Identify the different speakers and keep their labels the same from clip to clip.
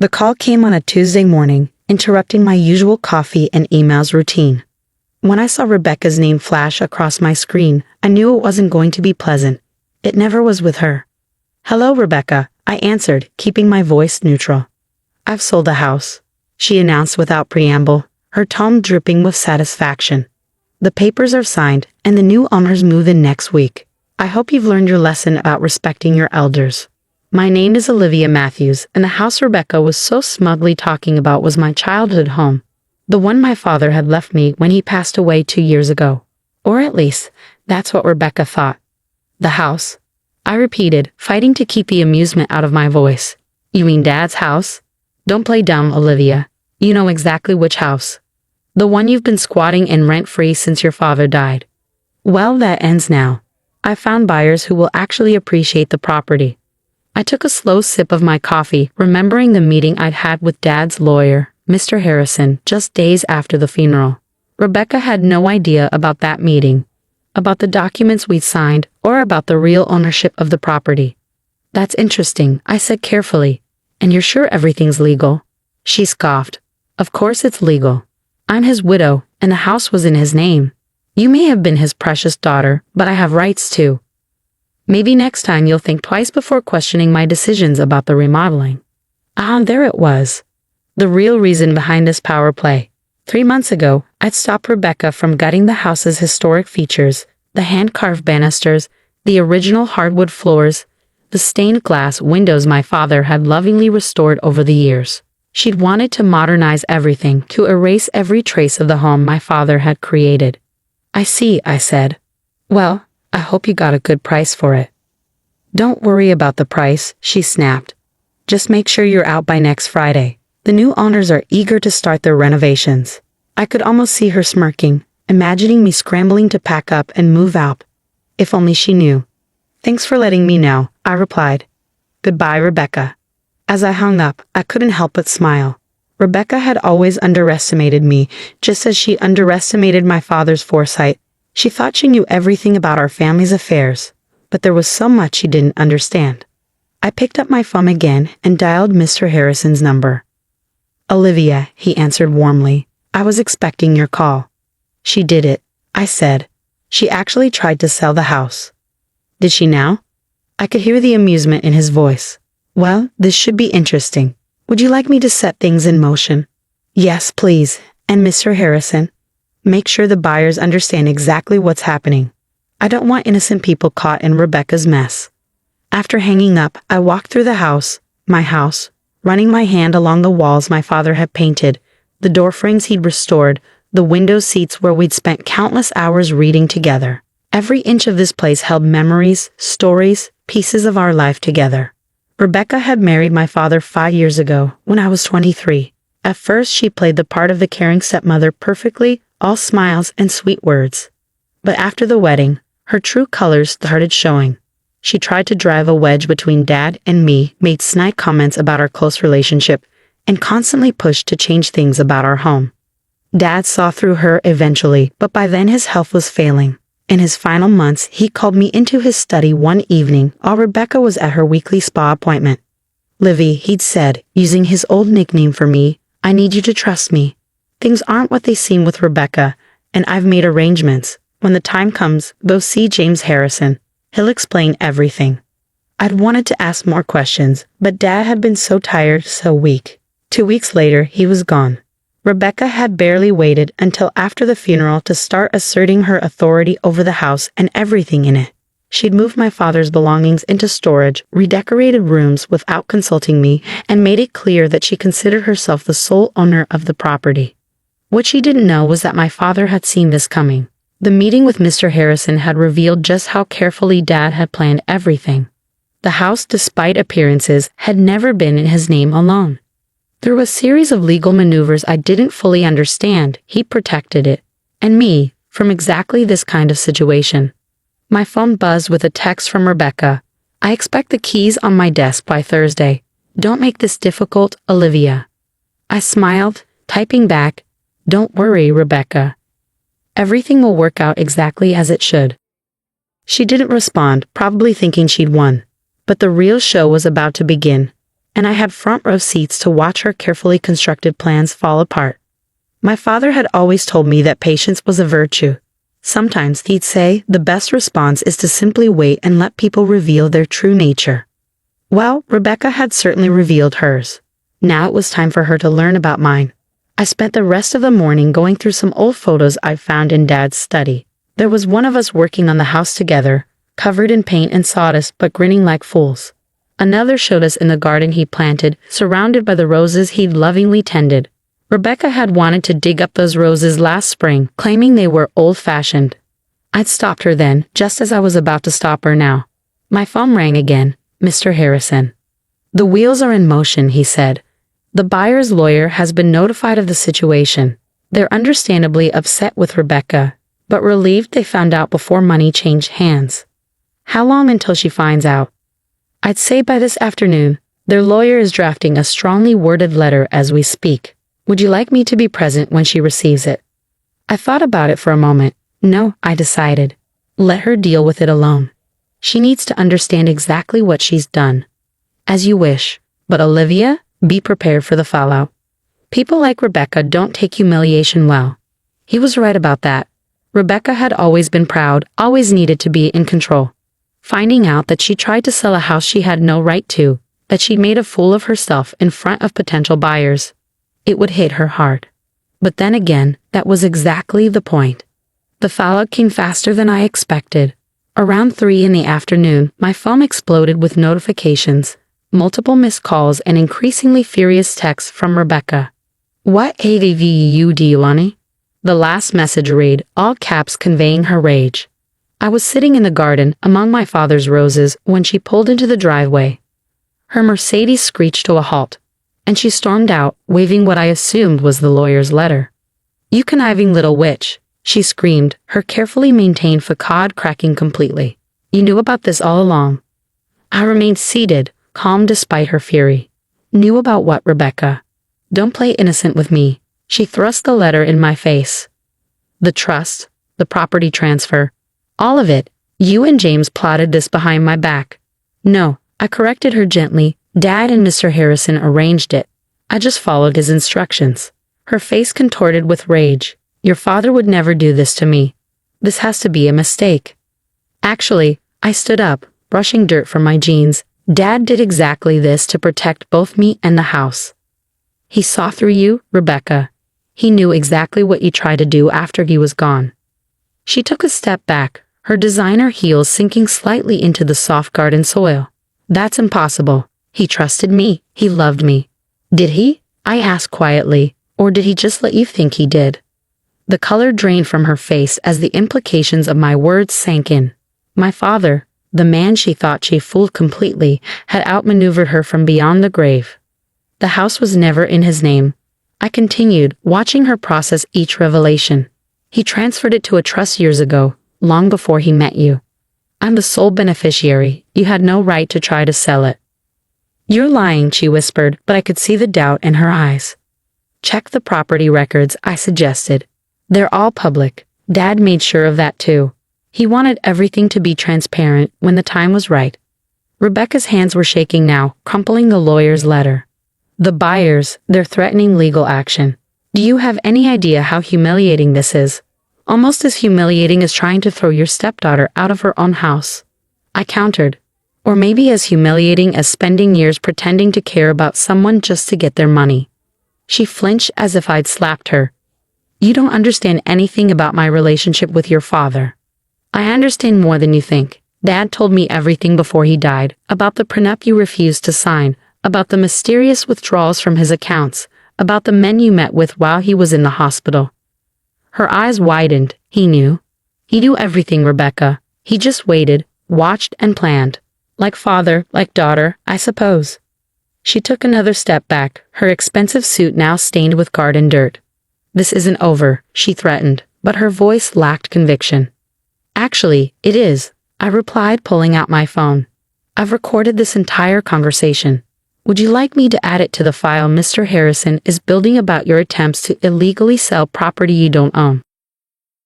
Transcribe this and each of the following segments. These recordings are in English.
Speaker 1: The call came on a Tuesday morning, interrupting my usual coffee and emails routine. When I saw Rebecca's name flash across my screen, I knew it wasn't going to be pleasant. It never was with her. "Hello, Rebecca," I answered, keeping my voice neutral. "I've sold the house," she announced without preamble, her tone dripping with satisfaction. "The papers are signed, and the new owners move in next week. I hope you've learned your lesson about respecting your elders." My name is Olivia Matthews, and the house Rebecca was so smugly talking about was my childhood home. The one my father had left me when he passed away 2 years ago. Or at least, that's what Rebecca thought. "The house?" I repeated, fighting to keep the amusement out of my voice. "You mean Dad's house?" "Don't play dumb, Olivia. You know exactly which house. The one you've been squatting in rent-free since your father died." "Well, that ends now. I found buyers who will actually appreciate the property." I took a slow sip of my coffee, remembering the meeting I'd had with Dad's lawyer, Mr. Harrison, just days after the funeral. Rebecca had no idea about that meeting, about the documents we'd signed, or about the real ownership of the property. "That's interesting," I said carefully. "And you're sure everything's legal?" She scoffed. "Of course it's legal. I'm his widow, and the house was in his name. You may have been his precious daughter, but I have rights too. Maybe next time you'll think twice before questioning my decisions about the remodeling." There it was. The real reason behind this power play. 3 months ago, I'd stopped Rebecca from gutting the house's historic features, the hand-carved banisters, the original hardwood floors, the stained glass windows my father had lovingly restored over the years. She'd wanted to modernize everything, to erase every trace of the home my father had created. "I see," I said. "Well, I hope you got a good price for it." "Don't worry about the price," she snapped. "Just make sure you're out by next Friday. The new owners are eager to start their renovations." I could almost see her smirking, imagining me scrambling to pack up and move out. If only she knew. "Thanks for letting me know," I replied. "Goodbye, Rebecca." As I hung up, I couldn't help but smile. Rebecca had always underestimated me, just as she underestimated my father's foresight. She thought she knew everything about our family's affairs, but there was so much she didn't understand. I picked up my phone again and dialed Mr. Harrison's number. "Olivia," he answered warmly. "I was expecting your call." "She did it," I said. "She actually tried to sell the house." "Did she now?" I could hear the amusement in his voice. "Well, this should be interesting. Would you like me to set things in motion?" "Yes, please. And Mr. Harrison, make sure the buyers understand exactly what's happening. I don't want innocent people caught in Rebecca's mess." After hanging up, I walked through the house, my house, running my hand along the walls my father had painted, the door frames he'd restored, the window seats where we'd spent countless hours reading together. Every inch of this place held memories, stories, pieces of our life together. Rebecca had married my father 5 years ago, when I was 23. At first, she played the part of the caring stepmother perfectly, all smiles and sweet words. But after the wedding, her true colors started showing. She tried to drive a wedge between Dad and me, made snide comments about our close relationship, and constantly pushed to change things about our home. Dad saw through her eventually, but by then his health was failing. In his final months, he called me into his study one evening while Rebecca was at her weekly spa appointment. "Livy," he'd said, using his old nickname for me, "I need you to trust me. Things aren't what they seem with Rebecca, and I've made arrangements. When the time comes, go see James Harrison. He'll explain everything." I'd wanted to ask more questions, but Dad had been so tired, so weak. 2 weeks later, he was gone. Rebecca had barely waited until after the funeral to start asserting her authority over the house and everything in it. She'd moved my father's belongings into storage, redecorated rooms without consulting me, and made it clear that she considered herself the sole owner of the property. What she didn't know was that my father had seen this coming. The meeting with Mr. Harrison had revealed just how carefully Dad had planned everything. The house, despite appearances, had never been in his name alone. Through a series of legal maneuvers I didn't fully understand, he protected it, and me, from exactly this kind of situation. My phone buzzed with a text from Rebecca. "I expect the keys on my desk by Thursday. Don't make this difficult, Olivia." I smiled, typing back, "Don't worry, Rebecca. Everything will work out exactly as it should." She didn't respond, probably thinking she'd won. But the real show was about to begin. and I had front row seats to watch her carefully constructed plans fall apart. My father had always told me that patience was a virtue. Sometimes he'd say the best response is to simply wait and let people reveal their true nature. Well, Rebecca had certainly revealed hers. Now it was time for her to learn about mine. I spent the rest of the morning going through some old photos I found in Dad's study. There was one of us working on the house together, covered in paint and sawdust but grinning like fools. Another showed us in the garden he planted, surrounded by the roses he'd lovingly tended. Rebecca had wanted to dig up those roses last spring, claiming they were old-fashioned. I'd stopped her then, just as I was about to stop her now. My phone rang again. Mr. Harrison. "The wheels are in motion," he said. "The buyer's lawyer has been notified of the situation. They're understandably upset with Rebecca, but relieved they found out before money changed hands." "How long until she finds out?" "I'd say by this afternoon. Their lawyer is drafting a strongly worded letter as we speak. Would you like me to be present when she receives it?" I thought about it for a moment. No, I decided. Let her deal with it alone. She needs to understand exactly what she's done. "As you wish. But Olivia, be prepared for the fallout. People like Rebecca don't take humiliation well." He was right about that. Rebecca had always been proud, always needed to be in control. Finding out that she tried to sell a house she had no right to, that she'd made a fool of herself in front of potential buyers, it would hit her hard. But then again, that was exactly the point. The fallout came faster than I expected. Around 3 in the afternoon, my phone exploded with notifications, multiple missed calls, and increasingly furious texts from Rebecca. "What ADVU do you want?" The last message read, all caps conveying her rage. I was sitting in the garden, among my father's roses, when she pulled into the driveway. Her Mercedes screeched to a halt, and she stormed out, waving what I assumed was the lawyer's letter. "You conniving little witch," she screamed, her carefully maintained facade cracking completely. "You knew about this all along." I remained seated, calm despite her fury. "Knew about what, Rebecca? Don't play innocent with me." She thrust the letter in my face. "The trust, the property transfer, all of it. You and James plotted this behind my back." "No," I corrected her gently. "Dad and Mr. Harrison arranged it. I just followed his instructions." Her face contorted with rage. "Your father would never do this to me. This has to be a mistake." Actually, I stood up, brushing dirt from my jeans. "Dad did exactly this to protect both me and the house. He saw through you, Rebecca. He knew exactly what you tried to do after he was gone." She took a step back, her designer heels sinking slightly into the soft garden soil. "That's impossible. He trusted me. He loved me." "Did he?" I asked quietly. "Or did he just let you think he did?" The color drained from her face as the implications of my words sank in. My father, the man she thought she fooled completely, had outmaneuvered her from beyond the grave. The house was never in his name. I continued, watching her process each revelation. "He transferred it to a trust years ago, long before he met you. I'm the sole beneficiary. You had no right to try to sell it." "You're lying," she whispered, but I could see the doubt in her eyes. "Check the property records," I suggested. "They're all public. Dad made sure of that too. He wanted everything to be transparent when the time was right." Rebecca's hands were shaking now, crumpling the lawyer's letter. "The buyers, they're threatening legal action. Do you have any idea how humiliating this is? Almost as humiliating as trying to throw your stepdaughter out of her own house." I countered. "Or maybe as humiliating as spending years pretending to care about someone just to get their money." She flinched as if I'd slapped her. "You don't understand anything about my relationship with your father." "I understand more than you think. Dad told me everything before he died, about the prenup you refused to sign, about the mysterious withdrawals from his accounts, about the men you met with while he was in the hospital." Her eyes widened. "He knew. He knew everything, Rebecca. He just waited, watched and planned. Like father, like daughter, I suppose." She took another step back, her expensive suit now stained with garden dirt. "This isn't over," she threatened, but her voice lacked conviction. "Actually, it is," I replied, pulling out my phone. "I've recorded this entire conversation. Would you like me to add it to the file Mr. Harrison is building about your attempts to illegally sell property you don't own?"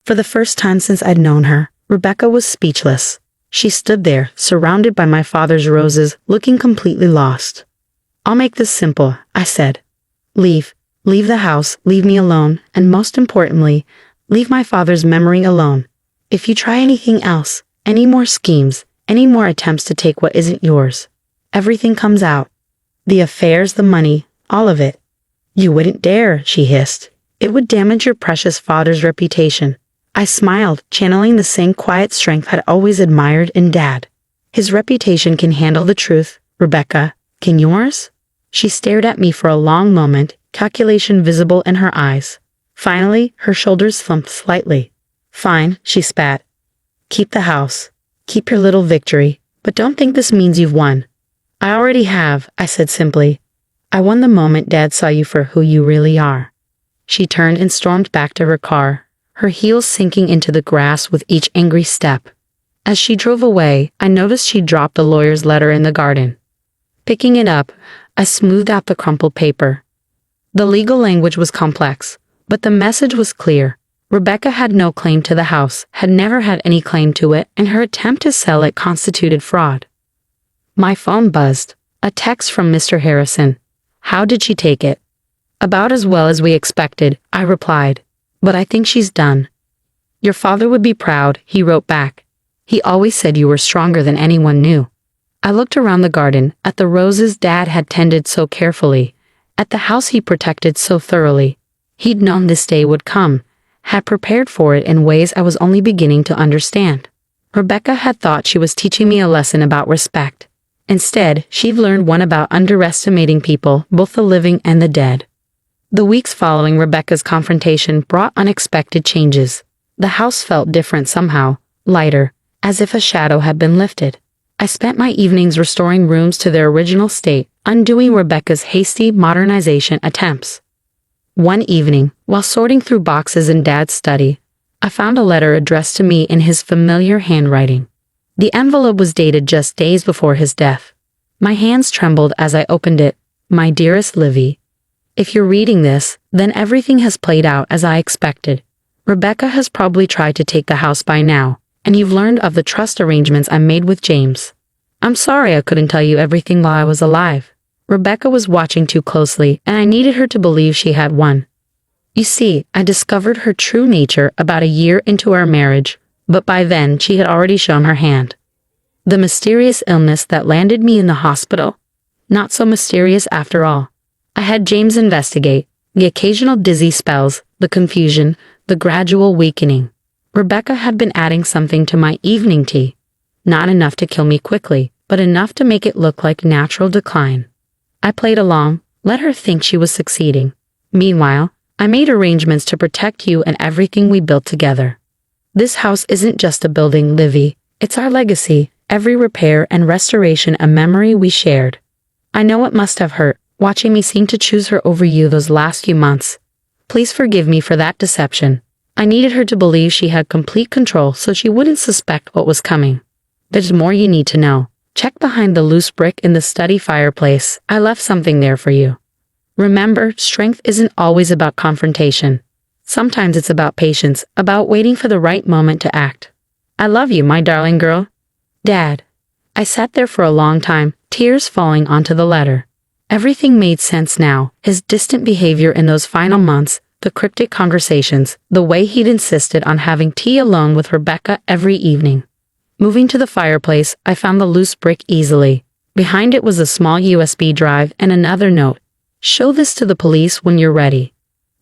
Speaker 1: For the first time since I'd known her, Rebecca was speechless. She stood there, surrounded by my father's roses, looking completely lost. I'll make this simple, I said. Leave. Leave the house, leave me alone, and most importantly, leave my father's memory alone. If you try anything else, any more schemes, any more attempts to take what isn't yours, everything comes out. The affairs, the money, all of it. You wouldn't dare, she hissed. It would damage your precious father's reputation. I smiled, channeling the same quiet strength I'd always admired in Dad. His reputation can handle the truth, Rebecca. Can yours? She stared at me for a long moment, calculation visible in her eyes. Finally, her shoulders slumped slightly. Fine, she spat. Keep the house. Keep your little victory, but don't think this means you've won. I already have, I said simply. I won the moment Dad saw you for who you really are. She turned and stormed back to her car, her heels sinking into the grass with each angry step. As she drove away, I noticed she dropped the lawyer's letter in the garden. Picking it up, I smoothed out the crumpled paper. The legal language was complex, but the message was clear. Rebecca had no claim to the house, had never had any claim to it, and her attempt to sell it constituted fraud. My phone buzzed. A text from Mr. Harrison. How did she take it? About as well as we expected, I replied. But I think she's done. Your father would be proud, he wrote back. He always said you were stronger than anyone knew. I looked around the garden, at the roses Dad had tended so carefully, at the house he protected so thoroughly. He'd known this day would come, had prepared for it in ways I was only beginning to understand. Rebecca had thought she was teaching me a lesson about respect. Instead, she'd learned one about underestimating people, both the living and the dead. The weeks following Rebecca's confrontation brought unexpected changes. The house felt different somehow, lighter, as if a shadow had been lifted. I spent my evenings restoring rooms to their original state, undoing Rebecca's hasty modernization attempts. One evening, while sorting through boxes in Dad's study, I found a letter addressed to me in his familiar handwriting. The envelope was dated just days before his death. My hands trembled as I opened it. My dearest Livy, if you're reading this, then everything has played out as I expected. Rebecca has probably tried to take the house by now, and you've learned of the trust arrangements I made with James. I'm sorry I couldn't tell you everything while I was alive. Rebecca was watching too closely, and I needed her to believe she had won. You see, I discovered her true nature about a year into our marriage, but by then she had already shown her hand. The mysterious illness that landed me in the hospital? Not so mysterious after all. I had James investigate, the occasional dizzy spells, the confusion, the gradual weakening. Rebecca had been adding something to my evening tea. Not enough to kill me quickly, but enough to make it look like natural decline. I played along, let her think she was succeeding. Meanwhile, I made arrangements to protect you and everything we built together. This house isn't just a building, Livy. It's our legacy, every repair and restoration a memory we shared. I know it must have hurt, watching me seem to choose her over you those last few months. Please forgive me for that deception. I needed her to believe she had complete control so she wouldn't suspect what was coming. There's more you need to know. Check behind the loose brick in the study fireplace. I left something there for you. Remember, strength isn't always about confrontation. Sometimes it's about patience, about waiting for the right moment to act. I love you, my darling girl. Dad. I sat there for a long time, tears falling onto the letter. Everything made sense now, his distant behavior in those final months, the cryptic conversations, the way he'd insisted on having tea alone with Rebecca every evening. Moving to the fireplace, I found the loose brick easily. Behind it was a small USB drive and another note. Show this to the police when you're ready.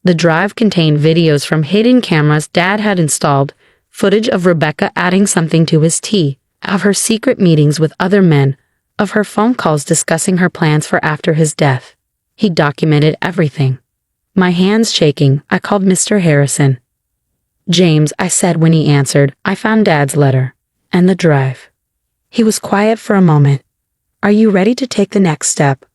Speaker 1: The drive contained videos from hidden cameras Dad had installed, footage of Rebecca adding something to his tea, of her secret meetings with other men, of her phone calls discussing her plans for after his death. He documented everything. My hands shaking, I called Mr. Harrison. James, I said when he answered, I found Dad's letter. And the drive. He was quiet for a moment. Are you ready to take the next step?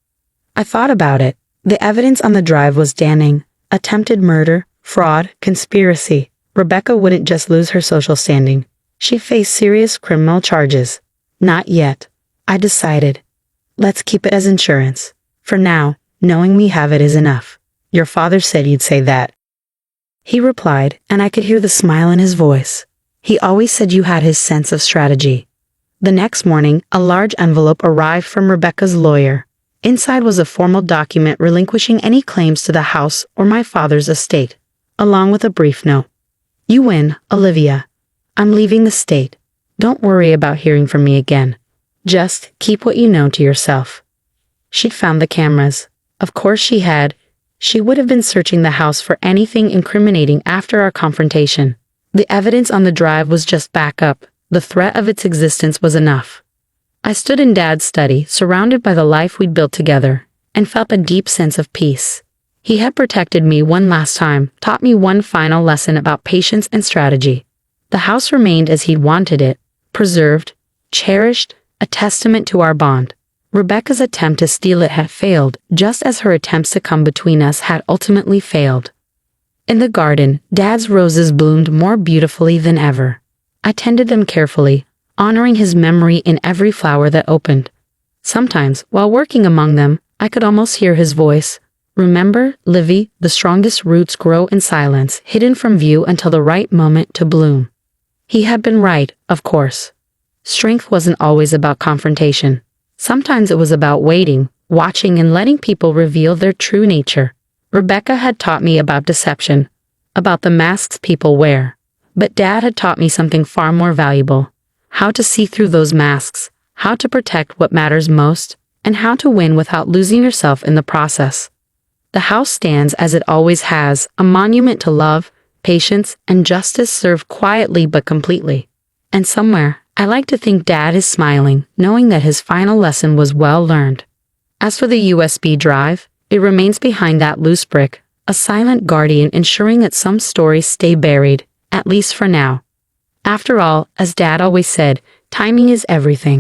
Speaker 1: I thought about it. The evidence on the drive was damning. Attempted murder, fraud, conspiracy. Rebecca wouldn't just lose her social standing. She faced serious criminal charges. Not yet. I decided. Let's keep it as insurance. For now, knowing we have it is enough. Your father said you'd say that. He replied, and I could hear the smile in his voice. He always said you had his sense of strategy. The next morning, a large envelope arrived from Rebecca's lawyer. Inside was a formal document relinquishing any claims to the house or my father's estate, along with a brief note. You win, Olivia. I'm leaving the state. Don't worry about hearing from me again. Just keep what you know to yourself. She'd found the cameras. Of course she had. She would have been searching the house for anything incriminating after our confrontation. The evidence on the drive was just backup. The threat of its existence was enough. I stood in Dad's study, surrounded by the life we'd built together, and felt a deep sense of peace. He had protected me one last time, taught me one final lesson about patience and strategy. The house remained as he'd wanted it, preserved, cherished, a testament to our bond. Rebecca's attempt to steal it had failed, just as her attempts to come between us had ultimately failed. In the garden, Dad's roses bloomed more beautifully than ever. I tended them carefully, honoring his memory in every flower that opened. Sometimes, while working among them, I could almost hear his voice. Remember, Livy, the strongest roots grow in silence, hidden from view until the right moment to bloom. He had been right, of course. Strength wasn't always about confrontation. Sometimes it was about waiting, watching, and letting people reveal their true nature. Rebecca had taught me about deception, about the masks people wear. But Dad had taught me something far more valuable. How to see through those masks, how to protect what matters most, and how to win without losing yourself in the process. The house stands as it always has, a monument to love, patience, and justice served quietly but completely. And somewhere, I like to think Dad is smiling, knowing that his final lesson was well learned. As for the USB drive, it remains behind that loose brick, a silent guardian ensuring that some stories stay buried, at least for now. After all, as Dad always said, timing is everything.